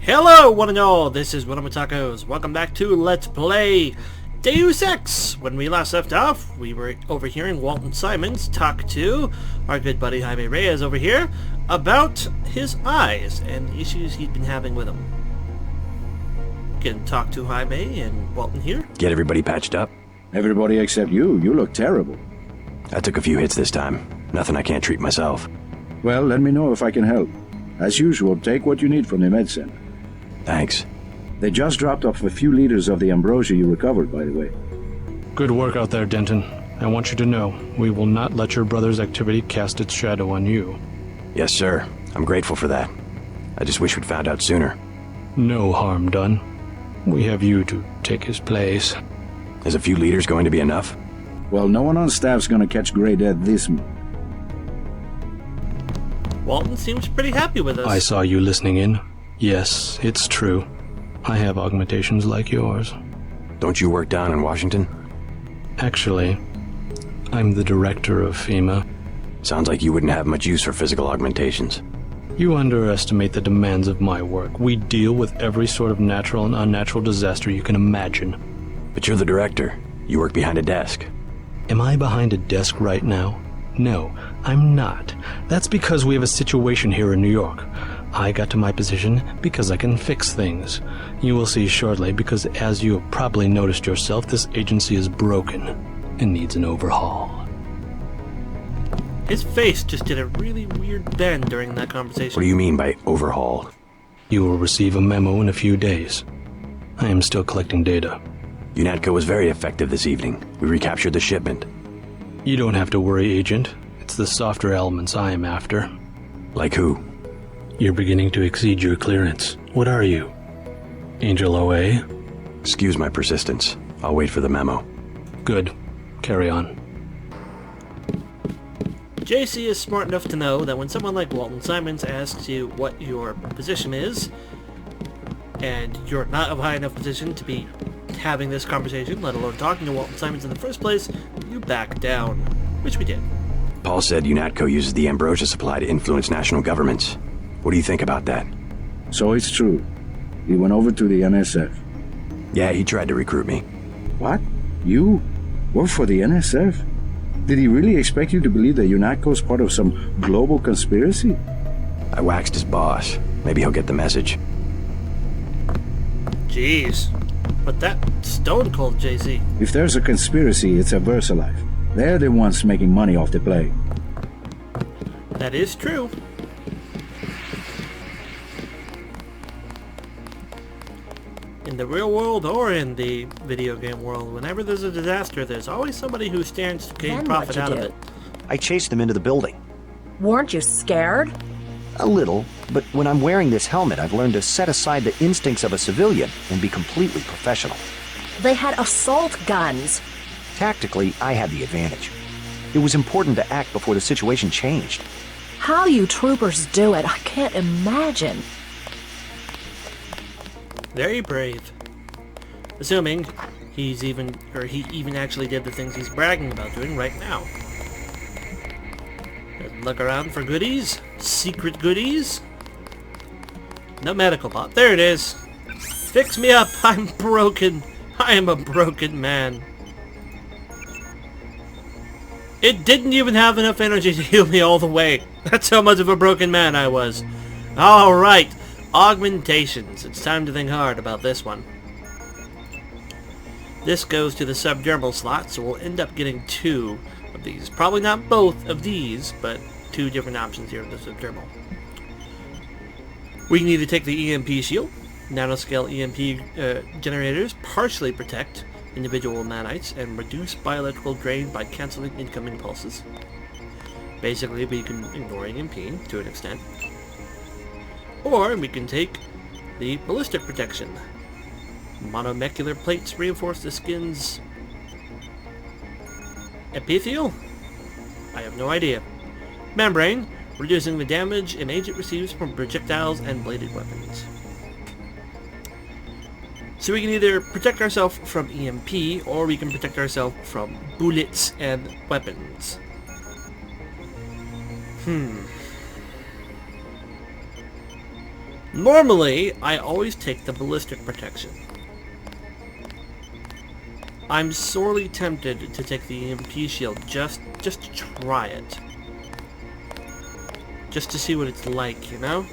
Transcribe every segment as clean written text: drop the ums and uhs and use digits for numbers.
Hello, one and all. This is WellArmedWithTacos. Welcome back to Let's Play Deus Ex. When we last left off, we were overhearing Walton Simons talk to our good buddy Jaime Reyes over here about his eyes and the issues he'd been having with them. Can talk to Jaime and Walton here. Get everybody patched up? Everybody except you. You look terrible. I took a few hits this time. Nothing I can't treat myself. Well, let me know if I can help. As usual, take what you need from the med center. Thanks. They just dropped off a few liters of the ambrosia you recovered, by the way. Good work out there, Denton. I want you to know, we will not let your brother's activity cast its shadow on you. Yes, sir. I'm grateful for that. I just wish we'd found out sooner. No harm done. We have you to take his place. Is a few liters going to be enough? Well, no one on staff's gonna catch Grey Dead this month. Walton seems pretty happy with us. I saw you listening in. Yes, it's true. I have augmentations like yours. Don't you work down in Washington? Actually, I'm the director of FEMA. Sounds like you wouldn't have much use for physical augmentations. You underestimate the demands of my work. We deal with every sort of natural and unnatural disaster you can imagine. But you're the director. You work behind a desk. Am I behind a desk right now? No, I'm not. That's because we have a situation here in New York. I got to my position because I can fix things. You will see shortly, because as you have probably noticed yourself, this agency is broken and needs an overhaul. His face just did a really weird bend during that conversation. What do you mean by overhaul? You will receive a memo in a few days. I am still collecting data. UNATCO was very effective this evening. We recaptured the shipment. You don't have to worry, Agent. It's the softer elements I am after. Like who? You're beginning to exceed your clearance. What are you? Angel OA? Excuse my persistence. I'll wait for the memo. Good. Carry on. JC is smart enough to know that when someone like Walton Simons asks you what your position is, and you're not of a high enough position to be having this conversation, let alone talking to Walton Simons in the first place, you back down. Which we did. Paul said UNATCO uses the ambrosia supply to influence national governments. What do you think about that? So it's true. He went over to the NSF. Yeah, he tried to recruit me. What? You? Work for the NSF? Did he really expect you to believe that UNATCO's part of some global conspiracy? I waxed his boss. Maybe he'll get the message. Jeez. But that stone cold JC. If there's a conspiracy, it's a VersaLife. They're the ones making money off the plague. That is true. In the real world or in the video game world, whenever there's a disaster, there's always somebody who stands to gain profit out of it. I chased them into the building. Weren't you scared? A little, but when I'm wearing this helmet, I've learned to set aside the instincts of a civilian and be completely professional. They had assault guns. Tactically, I had the advantage. It was important to act before the situation changed. How you troopers do it, I can't imagine. Very brave. Assuming he even actually did the things he's bragging about doing right now. Let's look around for goodies. Secret goodies. No medical bot. There it is. Fix me up. I'm broken. I am a broken man. It didn't even have enough energy to heal me all the way. That's how much of a broken man I was. Alright. Augmentations. It's time to think hard about this one. This goes to the subdermal slot, so we'll end up getting two of these. Probably not both of these, but two different options here in the subdermal. We can either take the EMP shield. Nanoscale EMP generators partially protect individual nanites and reduce bioelectrical drain by canceling incoming pulses. Basically, we can ignore EMP to an extent. Or we can take the ballistic protection. Monomolecular plates reinforce the skin's epithelial? I have no idea. Membrane, reducing the damage an agent receives from projectiles and bladed weapons. So we can either protect ourselves from EMP, or we can protect ourselves from bullets and weapons. Normally, I always take the ballistic protection. I'm sorely tempted to take the EMP shield just to try it. Just to see what it's like, you know?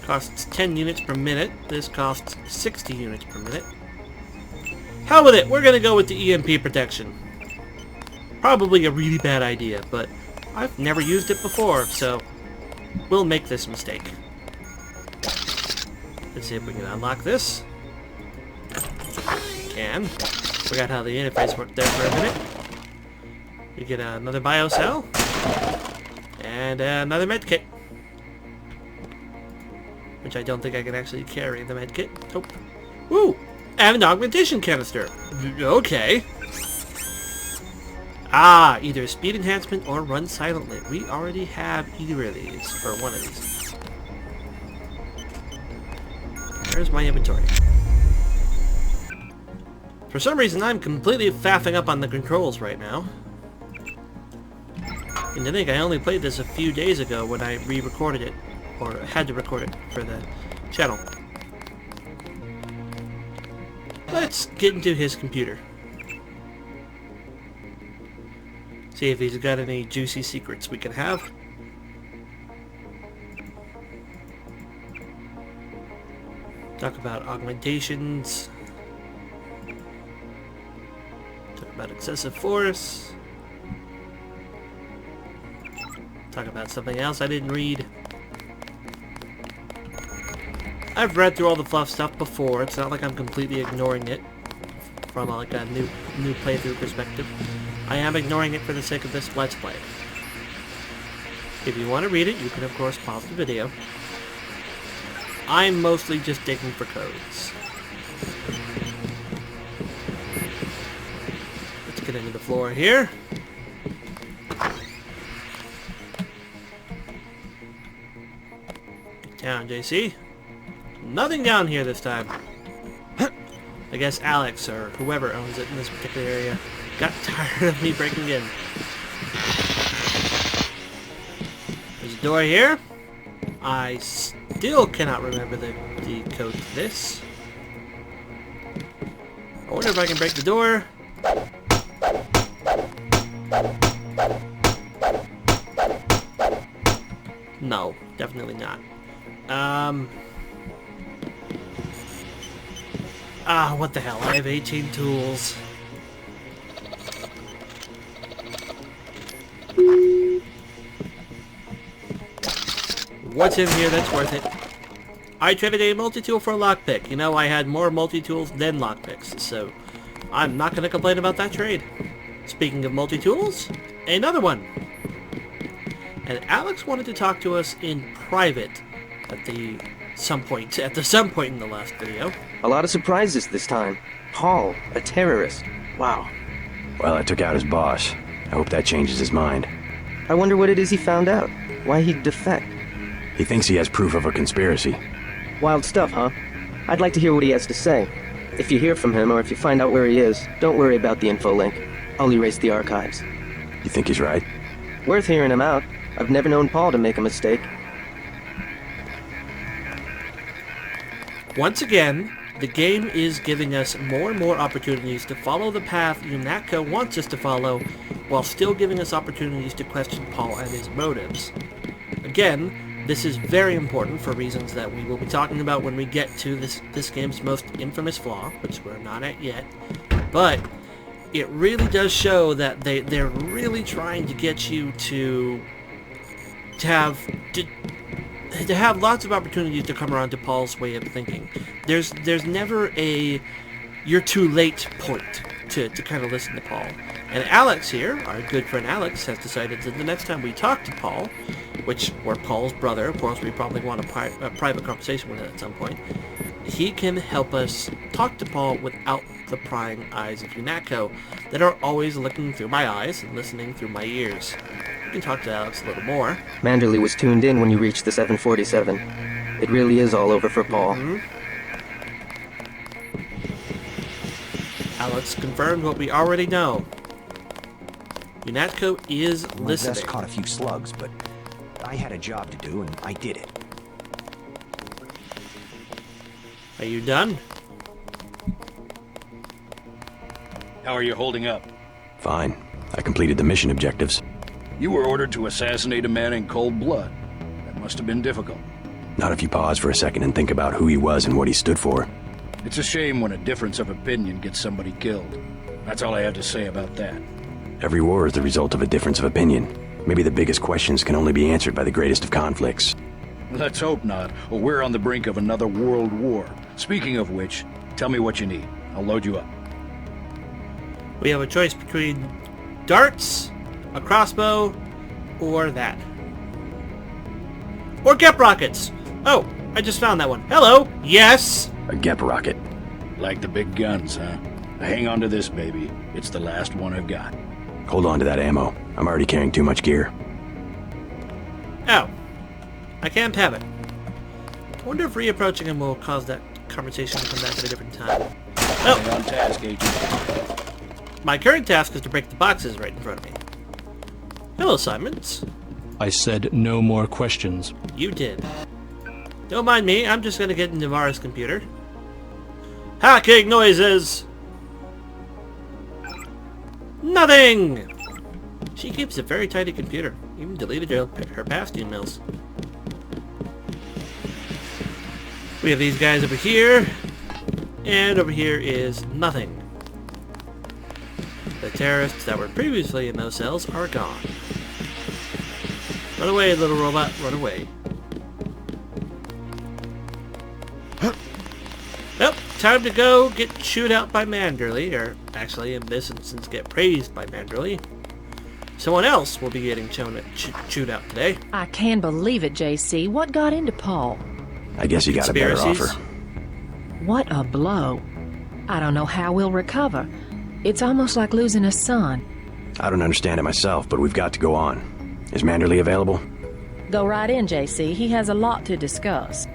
Costs 10 units per minute. This costs 60 units per minute. Hell with it, we're gonna go with the EMP protection. Probably a really bad idea, but I've never used it before, so we'll make this mistake. Let's see if we can unlock this. Can. Forgot how the interface worked there for a minute. We get another biocell. And another medkit. Which I don't think I can actually carry the medkit. Nope. Woo! And an augmentation canister. Okay. Ah, either speed enhancement or run silently. We already have either of these, or one of these. Where's my inventory? For some reason, I'm completely faffing up on the controls right now. And to think I only played this a few days ago when I re-recorded it, or had to record it for the channel. Let's get into his computer. See if he's got any juicy secrets we can have. Talk about augmentations. Talk about excessive force. Talk about something else I didn't read. I've read through all the fluff stuff before. It's not like I'm completely ignoring it from like a new playthrough perspective. I am ignoring it for the sake of this Let's Play. If you want to read it, you can of course pause the video. I'm mostly just digging for codes. Let's get into the floor here. Get down, JC. Nothing down here this time. I guess Alex, or whoever owns it in this particular area, got tired of me breaking in. There's a door here. I still cannot remember the code to this. I wonder if I can break the door. No, definitely not. What the hell? I have 18 tools. What's in here that's worth it? I traded a multi-tool for a lockpick. You know, I had more multi-tools than lockpicks, so I'm not going to complain about that trade. Speaking of multi-tools, another one. And Alex wanted to talk to us in private at some point in the last video. A lot of surprises this time. Paul, a terrorist. Wow. Well, I took out his boss. I hope that changes his mind. I wonder what it is he found out. Why he'd defect. He thinks he has proof of a conspiracy. Wild stuff, huh? I'd like to hear what he has to say. If you hear from him, or if you find out where he is, don't worry about the info link. I'll erase the archives. You think he's right? Worth hearing him out. I've never known Paul to make a mistake. Once again, the game is giving us more and more opportunities to follow the path UNATCO wants us to follow, while still giving us opportunities to question Paul and his motives. Again, this is very important for reasons that we will be talking about when we get to this game's most infamous flaw, which we're not at yet. But it really does show that they're really trying to get you to have lots of opportunities to come around to Paul's way of thinking. There's never a you're too late point to kind of listen to Paul. And Alex here, our good friend Alex, has decided that the next time we talk to Paul, which we're Paul's brother, of course we probably want a private conversation with him at some point, he can help us talk to Paul without the prying eyes of UNATCO that are always looking through my eyes and listening through my ears. We can talk to Alex a little more. Manderly was tuned in when you reached the 747. It really is all over for Paul. Alex confirmed what we already know. UNATCO is My listening. vest caught a few slugs, but I had a job to do, and I did it. Are you done? How are you holding up? Fine. I completed the mission objectives. You were ordered to assassinate a man in cold blood. That must have been difficult. Not if you pause for a second and think about who he was and what he stood for. It's a shame when a difference of opinion gets somebody killed. That's all I have to say about that. Every war is the result of a difference of opinion. Maybe the biggest questions can only be answered by the greatest of conflicts. Let's hope not, or we're on the brink of another world war. Speaking of which, tell me what you need. I'll load you up. We have a choice between darts, a crossbow, or that. Or Gep rockets! Oh, I just found that one. Hello! Yes! A Gep rocket. Like the big guns, huh? Hang on to this, baby. It's the last one I've got. Hold on to that ammo. I'm already carrying too much gear. Oh. I can't have it. I wonder if reapproaching him will cause that conversation to come back at a different time. Oh! Stay on task, Agent. My current task is to break the boxes right in front of me. Hello, Simons. I said no more questions. You did. Don't mind me, I'm just gonna get into Vara's computer. Hacking noises! Nothing! She keeps a very tidy computer. Even deleted her past emails. We have these guys over here. And over here is nothing. The terrorists that were previously in those cells are gone. Run away, little robot, run away. Nope, time to go get chewed out by Manderly, or actually in this instance get praised by Manderly. Someone else will be getting chewed out today. I can't believe it, JC. What got into Paul? I guess you got a better Conspiracies? offer. What a blow. I don't know how we'll recover. It's almost like losing a son. I don't understand it myself, but we've got to go on. Is Manderly available? Go right in, JC. He has a lot to discuss.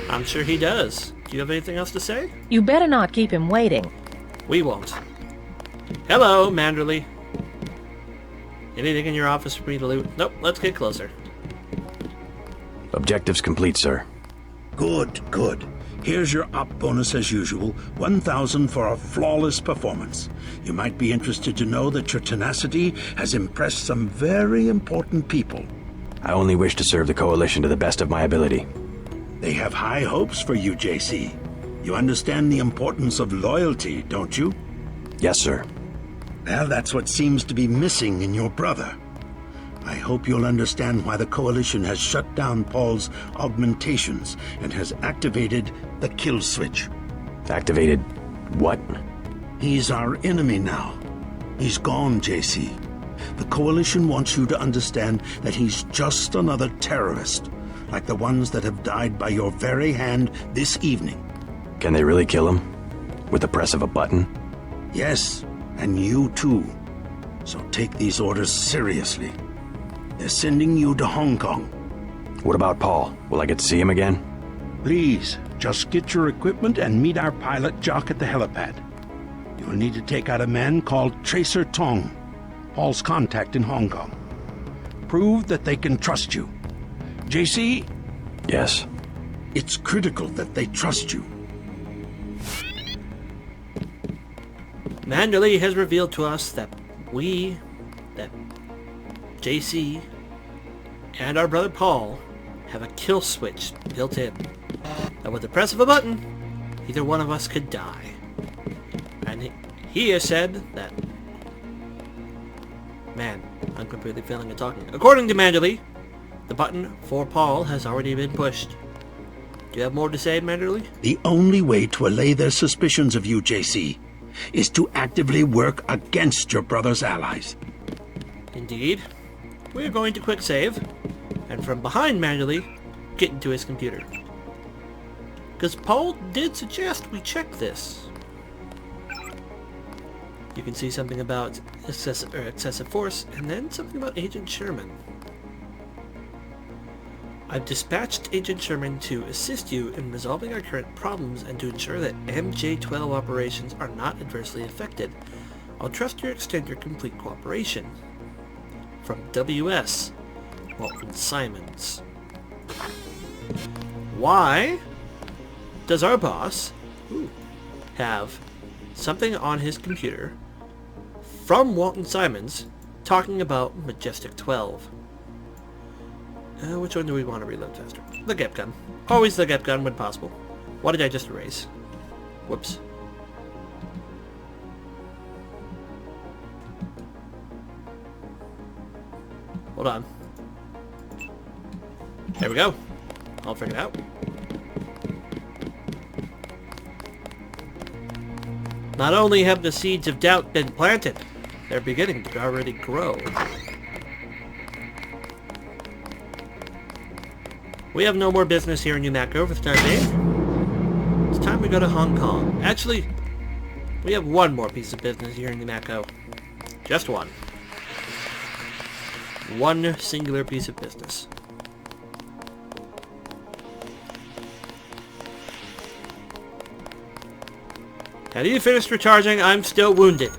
I'm sure he does. Do you have anything else to say? You better not keep him waiting. We won't. Hello, Manderly. Anything in your office for me to loot? Nope, let's get closer. Objectives complete, sir. Good, good. Here's your op bonus as usual, 1,000 for a flawless performance. You might be interested to know that your tenacity has impressed some very important people. I only wish to serve the Coalition to the best of my ability. They have high hopes for you, JC. You understand the importance of loyalty, don't you? Yes, sir. Well, that's what seems to be missing in your brother. I hope you'll understand why the Coalition has shut down Paul's augmentations and has activated the kill switch. Activated what? He's our enemy now. He's gone, JC. The Coalition wants you to understand that he's just another terrorist, like the ones that have died by your very hand this evening. Can they really kill him? With the press of a button? Yes, and you too. So take these orders seriously. They're sending you to Hong Kong. What about Paul? Will I get to see him again? Please, just get your equipment and meet our pilot Jock at the helipad. You'll need to take out a man called Tracer Tong, Paul's contact in Hong Kong. Prove that they can trust you. JC? Yes. It's critical that they trust you. Manderly has revealed to us that JC and our brother Paul have a kill switch built in. That with the press of a button, either one of us could die. And he has said that... Man, I'm completely failing at talking. According to Manderly, the button for Paul has already been pushed. Do you have more to say, Manderly? The only way to allay their suspicions of you, JC, is to actively work against your brother's allies. Indeed. We're going to quick save, and from behind Manderly, get into his computer. Because Paul did suggest we check this. You can see something about excessive force, and then something about Agent Sherman. I've dispatched Agent Sherman to assist you in resolving our current problems and to ensure that MJ-12 operations are not adversely affected. I'll trust you extend your complete cooperation. From W.S. Walton Simons. Why does our boss have something on his computer from Walton Simons talking about Majestic 12? Which one do we want to reload faster? The GEP gun. Always the GEP gun when possible. What did I just erase? Whoops. Hold on. There we go. I'll figure it out. Not only have the seeds of doubt been planted, they're beginning to already grow. We have no more business here in New Mexico for the time being. It's time we go to Hong Kong. Actually, we have one more piece of business here in New Mexico. Just one. One singular piece of business. Have you finished recharging? I'm still wounded.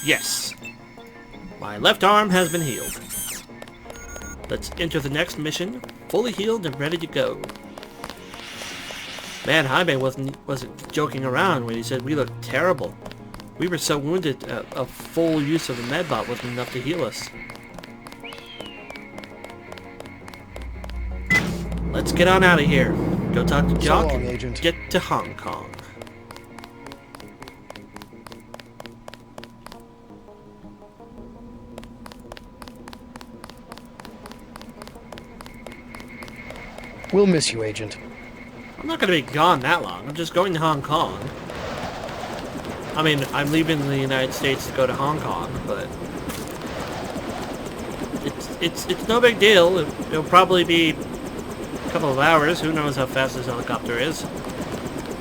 Yes. My left arm has been healed. Let's enter the next mission, fully healed and ready to go. Man, Jaime wasn't joking around when he said we looked terrible. We were so wounded, a full use of the medbot wasn't enough to heal us. Let's get on out of here. Go talk to Jock and get to Hong Kong. We'll miss you, Agent. I'm not going to be gone that long. I'm just going to Hong Kong. I mean, I'm leaving the United States to go to Hong Kong, but it's no big deal. It'll probably be a couple of hours. Who knows how fast this helicopter is?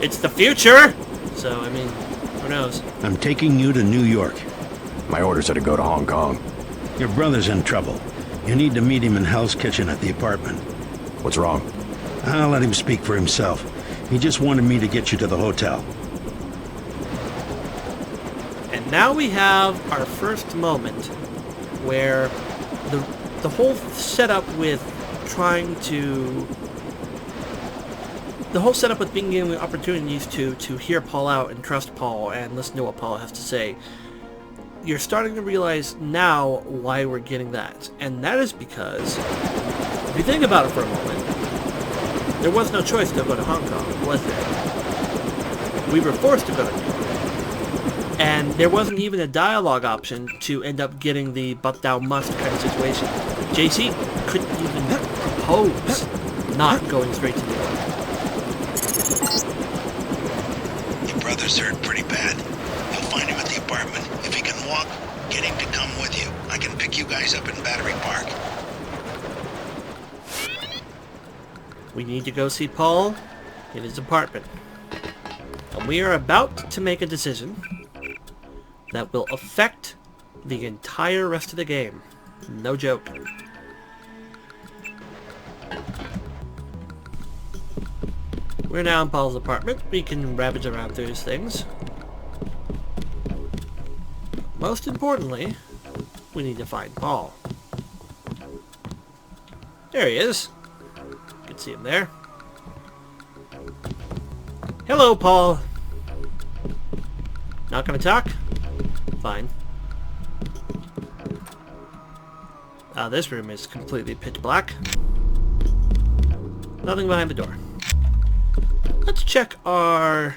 It's the future! So, I mean, who knows? I'm taking you to New York. My orders are to go to Hong Kong. Your brother's in trouble. You need to meet him in Hell's Kitchen at the apartment. What's wrong? I'll let him speak for himself. He just wanted me to get you to the hotel. And now we have our first moment where the whole setup with trying to... The whole setup with being given opportunities to hear Paul out and trust Paul and listen to what Paul has to say. You're starting to realize now why we're getting that. And that is because, if you think about it for a moment, there was no choice to go to Hong Kong, was there? We were forced to go to New York. And there wasn't even a dialogue option to end up getting the but thou must kind of situation. JC couldn't even propose not going straight to New York. Your brother's hurt pretty bad. You'll find him at the apartment. If he can walk, get him to come with you. I can pick you guys up in Battery Park. We need to go see Paul in his apartment. And we are about to make a decision that will affect the entire rest of the game. No joke. We're now in Paul's apartment. We can ravage around through his things. Most importantly, we need to find Paul. There he is. You can see him there. Hello, Paul. Not gonna talk? Fine. This room is completely pitch black. Nothing behind the door. Let's check our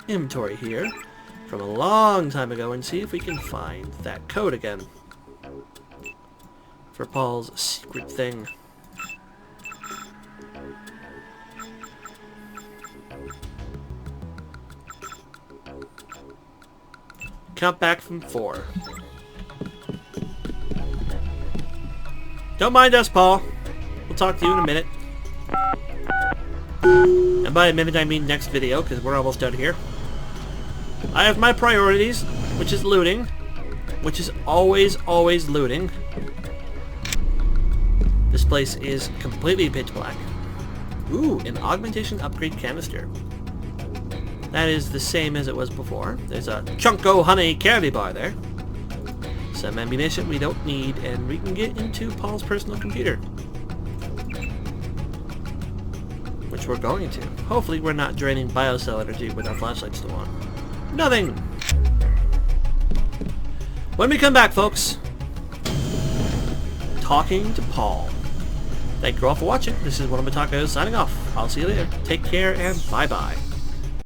inventory here from a long time ago and see if we can find that code again for Paul's secret thing. Count back from 4. Don't mind us, Paul. We'll talk to you in a minute. And by a minute I mean next video, because we're almost done here. I have my priorities, which is looting. Which is always looting. place is completely pitch black. Ooh, an augmentation upgrade canister. That is the same as it was before. There's a Chunko Honey candy bar there. Some ammunition we don't need, and we can get into Paul's personal computer. Which we're going to. Hopefully we're not draining biocell energy with our flashlights still on. Nothing! When we come back, folks, talking to Paul. Thank you all for watching. This is WellArmedWithTacos signing off. I'll see you later. Take care and bye-bye.